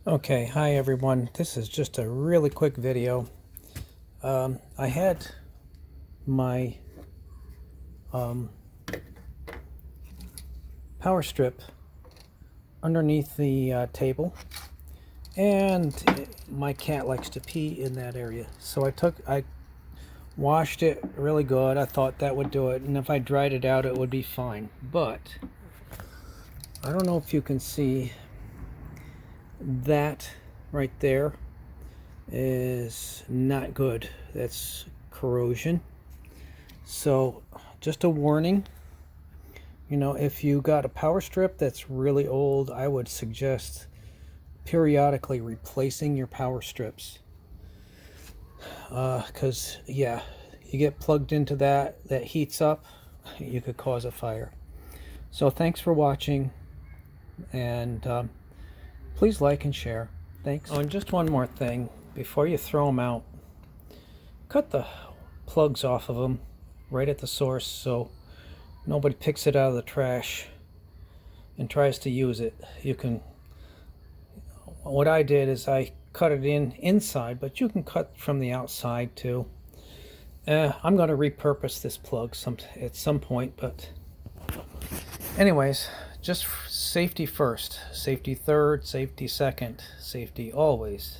Okay, hi everyone. This is just a really quick video. I had my power strip underneath the table, and my cat likes to pee in that area. So I washed it really good. I thought that would do it, and if I dried it out, it would be fine. But I don't know if you can see that right there is not good. That's corrosion. So just a warning, if you got a power strip that's really old, I would suggest periodically replacing your power strips, because yeah, you get plugged into that heats up, you could cause a fire. So thanks for watching, and please like and share. Thanks. Oh, and just one more thing before you throw them out, cut the plugs off of them right at the source so nobody picks it out of the trash and tries to use it. What I did is I cut it inside, but you can cut from the outside too. I'm going to repurpose this plug at some point, but anyways, just safety first, safety third, safety second, safety always.